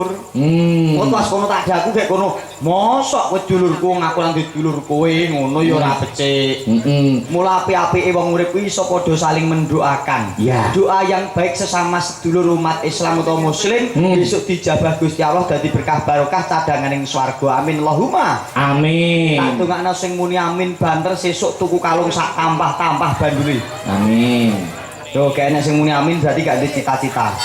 Kok pas kono tak daku kayak kono. Mosok kowe dulurku ngaku lan dulur kowe ngono ya ora becik. Mula api-apike wong urip kuwi iso padha saling mendoakan. Doa yang baik sesama sedulur umat Islam atau muslim besok dijabah Gusti Allah dadi berkah barokah cadanganing swarga. Amin Allahumma. Amin. Tak dongakno sing muni amin banter sesuk tuku kalung sak tambah-tambah bandule. Amin. Yo kene sing muni amin berarti gak ada cita-cita.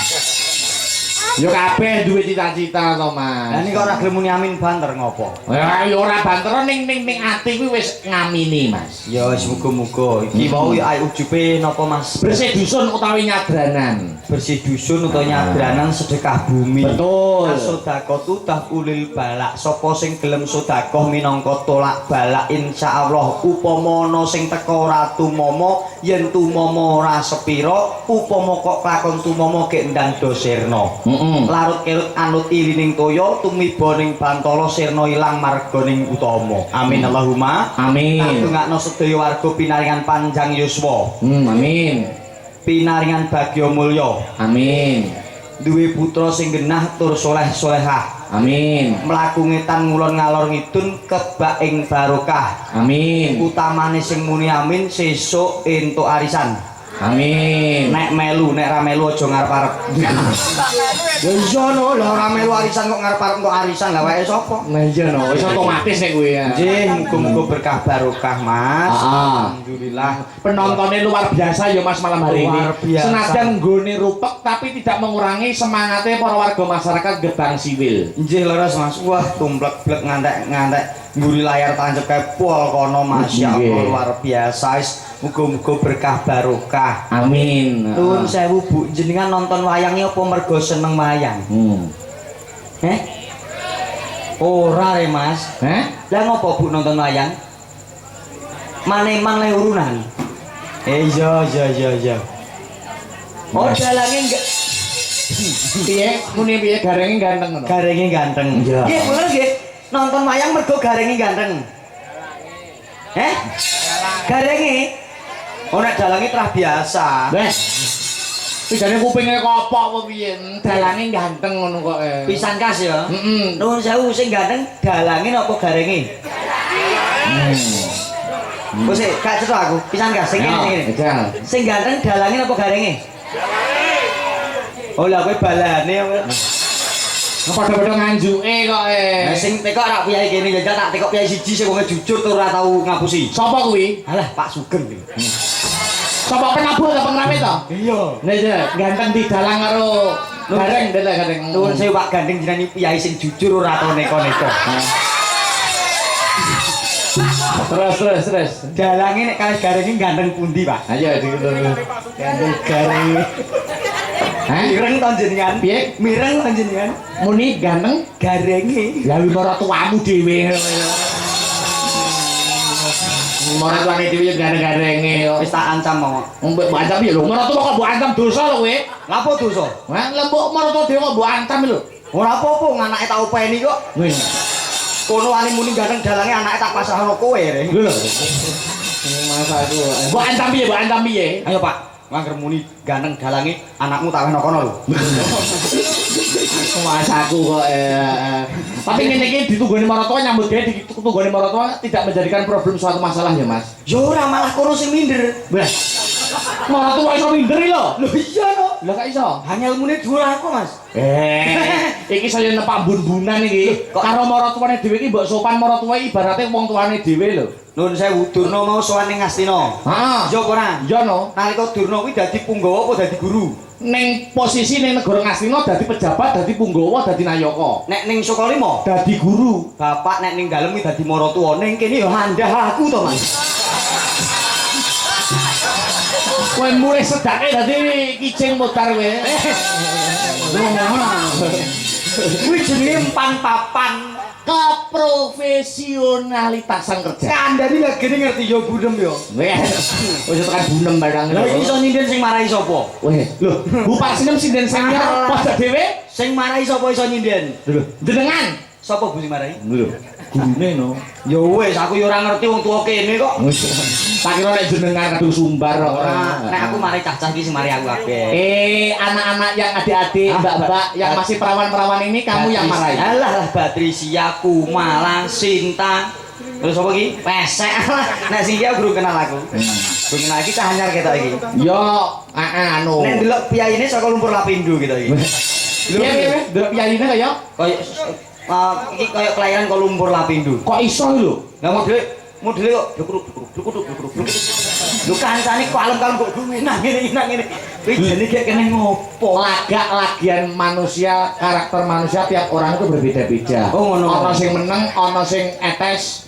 Yo kabeh duwe cita-cita to, Mas. Lah nek ora gelem muni amin banter ngopo? Ya yo ora banter ning ati kuwi wis ngamini, Mas. Ya wis muga-muga iki mau ae ujube napa Mas? Bersih dusun utawi nyadranan. Bersih dusun utawa nyadranan sedekah bumi. Betul. Sedekah tudah ulil balak. Sapa sing gelem sedekah minangka tolak balak insyaallah upama ana sing teka ora tumama yen tumama ora sepira upama kok lakon tumama gek ndang dosirna. Larut kerut anut ilining toya tumiba ning bantala sirna ilang marganing utama. Amin Allahumma. Amin. Tungakno sedaya warga pinaringan panjang yuswa. Amin. Pinaringan bagya mulya. Amin. Duwe putra sing genah tur soleh-solehah. Amin. Mlaku ngetan ngulon ngalor ngidun kebak ing barokah. Amin. Utamane sing muni amin sesuk entuk arisan. Amin. Nek melu, nek ra melu aja ngarep-arep. Ya iya no, lah ora melu arisan kok ngarep-arep entuk arisan, lah wae sapa? Nah iya no, wis otomatis nek kuwi ya. Nggih, muga-muga berkah barokah, Mas. Alhamdulillah. Penontonnya luar biasa ya Mas malam hari ini. Luar biasa. Senajan nggone rupek tapi tidak mengurangi semangatnya para warga masyarakat Gebang Siwil. Nggih leres Mas. Wah, tumplek-plek ngantek-ngantek nguri layar tancep kae pol kono Masya Allah luar biasa. Muga-muga berkah barokah. Amin. Nuwun sewu Bu, jenengan nonton wayangnya apa mergo seneng wayang? Ora re Mas. Lah ngopo Bu nonton wayang? Maneman le urunan. Iya. Oh dalange enggak Piye muni piye garenge ganteng ngono. garenge ganteng. Nggih bener nggih. Nonton wayang mergo garenge ganteng. Garenge. Oh nek dalange trah biasa. Pijane kupinge kopok apa piye? Dalange ganteng ngono kok. Pisan kas ya. Heeh. Nuwun sewu sing ganteng dalange napa garenge? Wis gak cetha aku. Pisan kas sing ngene. Sing ganteng dalange napa garenge? Oh lah kowe balane Padha-padha nganjuke kok. Nah sing tekok rak piye kene ya tak tekok piye siji sing wong jujur tur ora tau ngapusi. Sapa kuwi? Alah Pak Sugeng iki. Sapa penabuh atau pengrame to? Iya. Nah iya, ganteng didalang karo gareng delek gareng. Nuwun sewu Pak Gandeng jenengan piye sing jujur ora tau neko-neko. Terus. Dalange nek kalih garenge ganteng pundi, Pak? Ayo dikutur. Ganteng garenge. Mireng to jenengan? Piye? Mireng to jenengan? Muni ganteng Garenge. lah ora tuamu dhewe. Marane dhewe gareng-garenge kok. Wis tak ancam kok. Mbok ancam piye lho? Marane kok mbok ancam dosa lho kowe. Lapo dosa? Hah, lha mbok marane dhewe kok mbok ancam lho. Ora apa-apa anake tak openi kok. Kono wani muni ganteng dalange anake tak pasrahno kowe re. Lho. Masa aku. Mbok ancam piye? Ayo Pak. Wangger muni ganteng dalange anakmu tak wehno kono lho. Masaku kok tapi ngene iki ditunggoni maratuwa nyambut gawe ditunggoni maratuwa tidak menjadikan problem suatu masalah ya Mas. Ya ora malah kono sing minder. Wah. Maratuwa iso minder lho. Lho iya no. Lah gak iso. Hanya ilmune dhuwur aku Mas. Iki saya nepak bun-bunan iki. Karo maratuwane dhewe iki mbok sopan maratuwa ibarate wong tuane dhewe lho. Nuwun sewu Durna mau sowan ning Ngastina. Heeh. Iya apa ora? Iya no. Nalika Durna kuwi dadi punggawa apa dadi guru? Ning posisi ning negara Ngastina dadi pejabat, dadi punggawa, dadi nayaka. Nek ning Sukalima dadi guru. Bapak nek ning dalem kuwi dadi maratuwa. Ning kene ya handhah aku to, Mas. Kowe mulai sedake dadi kicing mutar kowe. Kuwi jenenge empan papan keprofesionalitasan kerja. Kandhani lek gene ngerti ya bunem ya. Wis tekan bunem barang. Lah iki iso nyinden sing marahi sapa? Weh, lho, Bu Pak Sinem sinden senior padha dhewe sing marahi sapa iso nyinden? Lho, jenengan Sapa Bu sing marai? Lho, gurune no. Ya wis aku ya ora ngerti wong tuwa kene kok. Tak kira nek jenengan kadung sumbar kok. Nek aku mari cacah iki sing mari aku kabeh. Anak-anak yang adik-adik, mbak-mbak yang masih perawan-perawan ini kamu yang marahi. Alah Patricia, Malang, Sinta. Terus apa iki? Pesek. Nek sing iki aku kenal aku. Durung kenal iki cah anyar ketok iki. Yo, anu. Nek delok piyaine saka Lumpur Lapindo gitu iki. Piye, delok piyaine kaya iki kaya kelahiran kok Lumpur Lapindo. kok iso lho? Lah modele kok bluk-bluk. Lho kancane kok alem-alem kok nang ngene. Kuwi jane gek kene ngopo? Lagian manusia, karakter manusia tiap orang itu berbeda-beda. Oh ngono. Ana sing meneng, ana sing etes.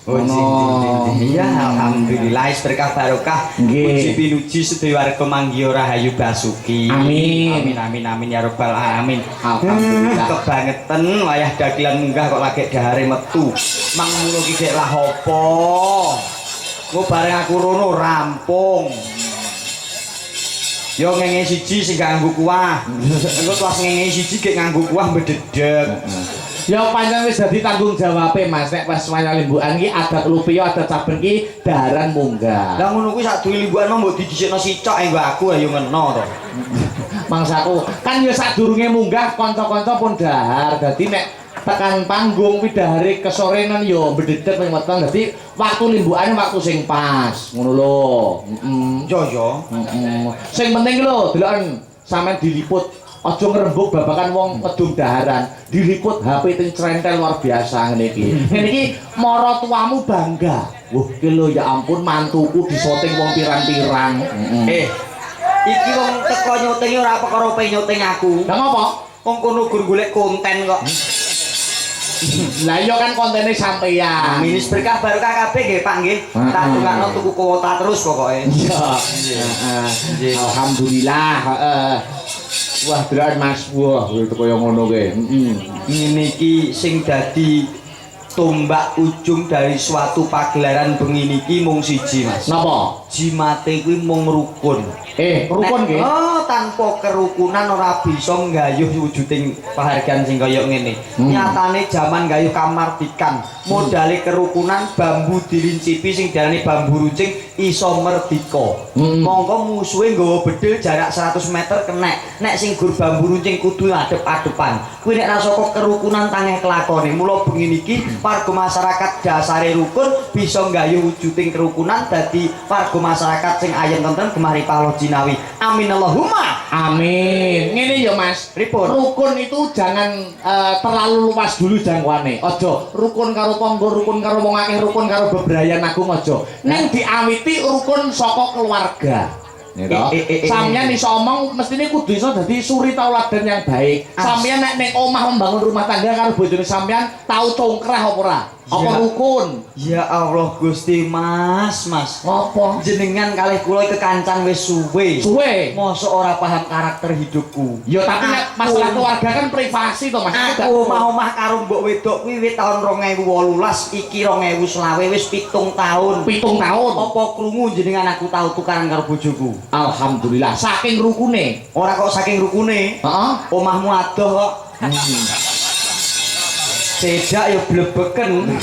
Iya, alhamdulillah berkah barokah. Puji pinuji sedaya warga Manggiya Rahayu Basuki. Amin. Amin ya rabbal alamin. Alhamdulillah. Kebangetan wayah dagelan munggah kok lagi dahare metu. Mang ngono ki dek lah apa? Engko bareng aku rono rampung. Yo ngenge siji sing nganggo kuah. Engko pas ngenge siji gek nganggo kuah mbededeg. Ya pancen wis dadi tanggung jawabe Mas, nek pas wayah limbukan iki adat lupiya, adat saben iki daharan munggah. Lah ngono kuwi sak duwe limbukan mbok didhisikno sicok engko aku ayo ngeno to. Mangsaku kan ya sadurunge munggah kanca-kanca pun dahar. Dadi nek tekan panggung kuwi dahare kesorenan ya mbededeg ning weteng. Dadi waktu limbukane waktu sing pas. Ngono lho. Yo. Sing penting lho deloken sampean diliput. Aja ngrembug babakan wong kedung daharan. Diliput HP ting crentel luar biasa ngene iki. Ngene iki mara tuamu bangga. Wah, ki lho ya ampun mantuku disoting wong pirang-pirang. Iki wong teko nyutingi ora perkara pe nyuting aku. Lah ngopo? Wong kono gur golek konten kok. Lah iya kan kontene sampeyan. Minis berkah barokah kabeh nggih Pak nggih. Tak tukakno tuku kuota terus pokoke. Iya. Alhamdulillah, heeh. Wah, berat Mas. Wah, itu kaya ngono ke. Ngene iki sing dadi tombak ujung dari suatu pagelaran bengi niki mung siji Mas. Napa? Jimate kuwi mung rukun. Rukun nggih. Oh, tanpa kerukunan ora bisa nggayuh wujuding penghargaan sing kaya ngene. Nyatane jaman nggayuh kamardikan, modale kerukunan bambu dirincipi sing diarani bambu runcing iso merdika. Monggo musuhe nggawa bedil jarak 100 meter kenek. Nek sing gur bambu runcing kudu adep-adepan. Kuwi nek ra saka kerukunan tangeh kelakone. Mula bengi niki warga masyarakat dasare rukun bisa nggayuh wujuding kerukunan dadi warga masyarakat sing ayem tentrem gemari paloh jinawi. Amin Allahumma. Amin. Ngene ya Mas. Pripun? Rukun itu jangan terlalu luas dulu jangkauane. Aja rukun karo tangga, rukun karo wong akeh, rukun karo bebrayan agung aja. Ning diawiti rukun saka keluarga. Sampeyan iso omong mestine kudu iso dadi suri tauladan yang baik. Sampeyan nek ning omah membangun rumah tangga karo bojone sampeyan tau congkrah apa ora? Apa rukun? Ya Allah Gusti Mas. Apa? Jenengan kalih kula kekancan wis suwe. Mosok ora paham karakter hidupku. Ya tapi nek masalah keluarga kan privasi to Mas. Aku omah-omah karo mbok wedok kuwi wit taun 2018, iki 2020 wis 7 taun. 7 taun. Apa krungu jenengan aku tau tukaran karo bojoku? Alhamdulillah saking rukune. Ora kok saking rukune. Heeh. Omahmu adoh kok. Sedak ya blebeken.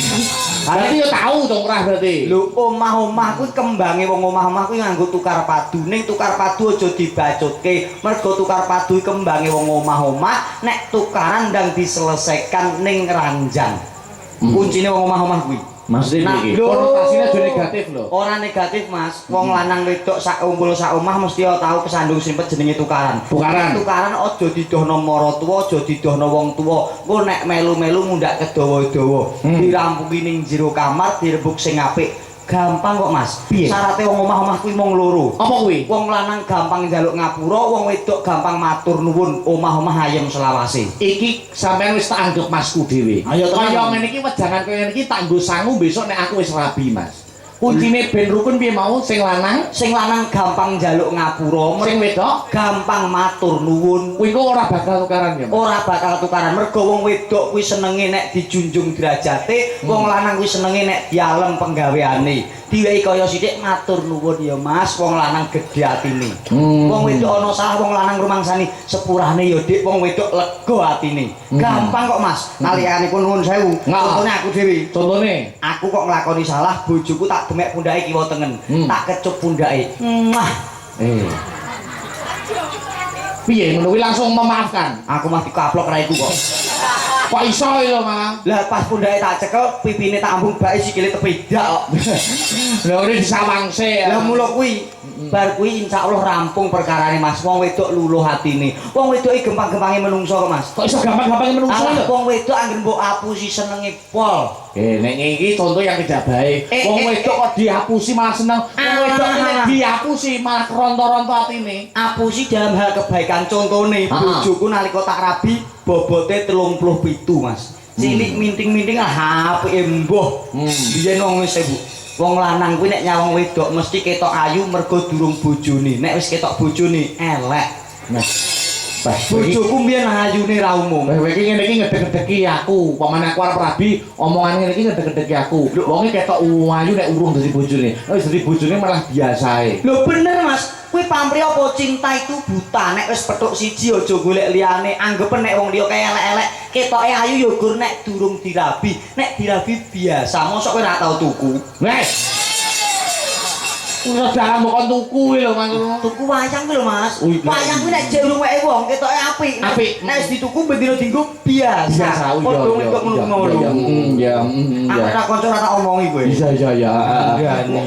Berarti ya tahu dong rah berarti. Lho omah-omah kuwi kembange wong omah-omah kuwi nganggo tukar padu. Ning tukar padu aja dibacutke. Mergo tukar padu kembange wong omah-omah nek tukaran ndang diselesaikan ning ranjang. Kuncine wong omah-omah kuwi. Maksudnya iki konotasinya aja negatif lho. Ora negatif Mas. Wong lanang wedok sak umpul sak omah mesti tau kesandung simpet jenenge tukaran. Tukaran aja didohno maratuwa, aja didohno wong tuwa. Engko nek melu-melu mundak kedawa-dawa, dirampungi ning jero kamar, direbuk sing apik. Gampang kok Mas. Syaratnya wong omah-omah kuwi mung loro. Apa kuwi? Wong lanang gampang njaluk ngapura, wong wedok gampang matur nuwun. Omah-omah ayem selawase. Iki sampean wis tak anggap masku dhewe. Kaya ngene iki wejangan kaya ngene iki tak nggo sangu besok nek aku wis rabi Mas. Kuncine ben rukun piye mau sing lanang? Sing lanang gampang njaluk ngapura, Sing wedok gampang matur nuwun. kuwi kok ora bakal tukaran ya. Ora bakal tukaran mergo wong wedok kuwi senenge nek dijunjung derajate, wong lanang kuwi senenge nek dialem penggaweane. Diwehi kaya sithik matur nuwun ya Mas, wong lanang gedhe atine. Wong wedok ana salah, wong lanang rumangsani sepurane ya Dik, wong wedok lega atine. Gampang kok Mas. Nalikanipun nuwun sewu. Contone aku dhewe. Contone Aku kok nglakoni salah, bojoku tak demek pundhake kiwa tengen. Tak kecup pundhake. Mwah. Piye ngono kuwi langsung memaafkan. Aku mah dikaplok ra iku kok. Kok iso lho, Mang? Lah pas pundhake tak cekel, pipine tak ambung bake sikile tepedak kok. Lha ora disawangse. Lah mula kuwi, bar kuwi insyaallah rampung perkarane Mas. Wong wedok luluh atine. Wong wedoke gampang-gampange menungso kok Mas. Kok iso gampang-gampang menungso lho? Wong wedok anggere mbok apusi senenge pol. Nek iki contoh yang tidak baik. Wong wedok kok dihapusi malah seneng. Wong wedok nek dihapusi malah keronto-ronto atine. Apusi dalam hal kebaikan. Contone bojoku nalika tak rabi bobote 37 Mas. Cilik minting-minting lah apike mbuh. Biyen wong wis wong lanang kuwi nek nyawang wedok mesti ketok ayu mergo durung bojone. Nek wis ketok bojone elek. Nah, bojoku mbiyen ayune ra umum. Kowe iki ngene iki ngedek-ngedeki aku. Pamane aku arep rabi, omongan ngene iki ngedek-ngedeki aku. Wonge ketok ayu nek urung dadi bojone. Wis dadi bojone malah biasae. Lho bener Mas. Kuwi pamrih apa cinta itu buta. Nek wis petuk siji aja golek liyane. Anggepen nek wong liya kaya elek-elek, ketoke ayu ya gur nek durung dirabi. Nek dirabi biasa. Mosok kowe ora tau tuku. Wes. Udah dalam bukan tuku lho Mas. Tuku wayang kuwi lho Mas. Wih, Wayang kuwi nek jek urung weke wong ketoke apik. Apik. Nek wis dituku bendina dienggo biasa. Biasa. Padha wedok ngono-ngono. Ya. Aku ora kanca ora tak omongi kowe. Iya.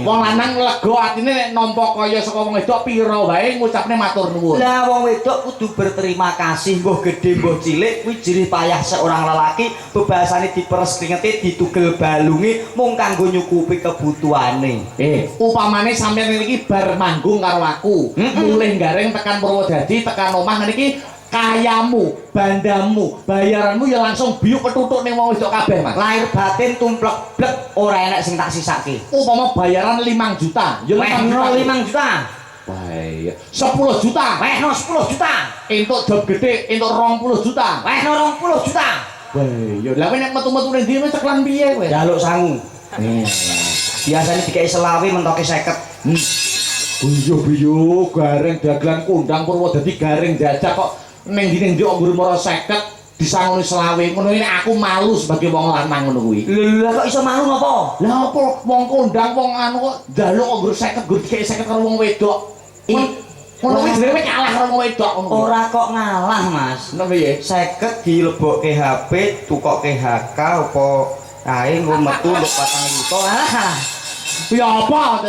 Wong lanang lega atine nek nampa kaya saka wong wedok pira wae ngucapne matur nuwun. Lah wong wedok kudu berterima kasih mbuh gedhe mbuh cilik kuwi jerih payah seorang lelaki bebasane diperes kringete ditugel balunge mung kanggo nyukupi kebutuhane. Upamane sampeyan iki bar manggung karo aku, mulih gareng tekan Purwodadi, tekan omah ngene iki kayamu, bandamu, bayaranmu ya langsung biuk ketutuk ning wong wedok kabeh, Mas. Lahir batin tumplek blek ora enek sing tak sisake. Upama bayaran 5 juta, ya 5 juta. Wah, 10 juta. Wehno 10 juta. Entuk job gede, entuk 20 juta. Wehno 20 juta. Wah, ya lha nek metu-metu ning ndi ceklan piye kowe? Jaluk sangu. Biasanya dikei selawi mentoke 50. Biyo gareng dagelan kondang Purwodadi gareng jajak kok ning ndi kok nggur mara 50 disangoni selawe. Ngono iki aku malu sebagai wong lanang ngono kuwi. Lah kok iso malu ngopo? Lah apa wong kondang wong anu kok njaluk kok nggur 50 nggur dikei 50 karo wong wedok. Ngono kuwi dhewe kalah karo wong wedok ngono. Ora kok ngalah, Mas. Ngono piye? 50 dilebokke HP, tukokke HK apa kae nggo metu untuk 4 juta. Ya apa?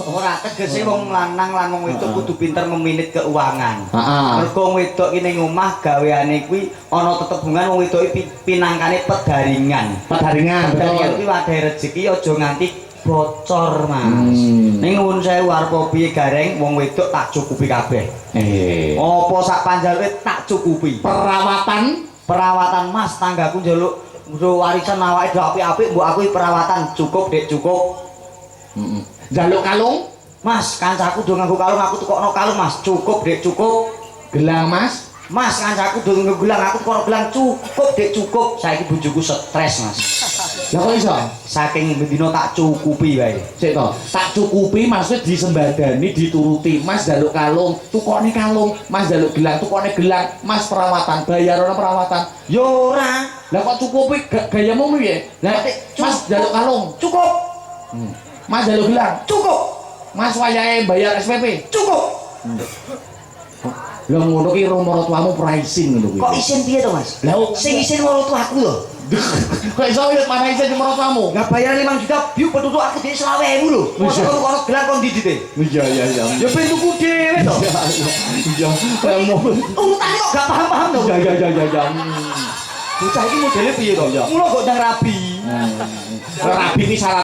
Ora tegese wong lanang lan wong wedok kudu pinter meminit keuangan. Heeh. Mergo wong wedok ki ning omah gaweane kuwi ana tetebungan wong wedok pinangkane pedaringan. Pedaringan Pedaringan kuwi wadah rezeki aja nganti bocor, Mas. Ning nuwun sewu arep piye gareng wong wedok tak cukupi kabeh. Apa sak panjaluke tak cukupi. Perawatan Mas, tanggaku njaluk warisan awake dhewe apik-apik mbok aku perawatan cukup Dek cukup. Njaluk kalung? Mas, kancaku do nganggo kalung aku tukokno kalung Mas. Cukup Dek cukup. Gelang Mas? Mas, kancaku do nganggo gelang aku tukokno gelang cukup Dek cukup. Saiki bojoku stres Mas. Lah kok iso? Saking bendina tak cukupi wae. Sik to, tak cukupi maksud disembadani dituruti. Mas njaluk kalung, tukokne kalung. Mas njaluk gelang, tukokne gelang. Mas perawatan, bayaran perawatan. Yo ora. Lah kok cukupi gayamu piye? Lah Mas njaluk kalung, cukup. Mas njaluk gelang, cukup. Mas wayahe bayar SPP, cukup. Lah ngono ki maratuamu pricing ngono kuwi. Kok isin piye to, Mas? Lah sing isin maratuaku lho. Kok iso mana isin maratuamu? Enggak bayar 5 juta, biu petutuk aku dhewe 20.000 lho. Mosok kono gelang kon didite. Iya. Ya ben tuku dhewe to. Iya. Urutane kok gak paham-paham to. Iya. Bocah iki modele piye to? Mula kok ndang rabi. Rabi iki syarat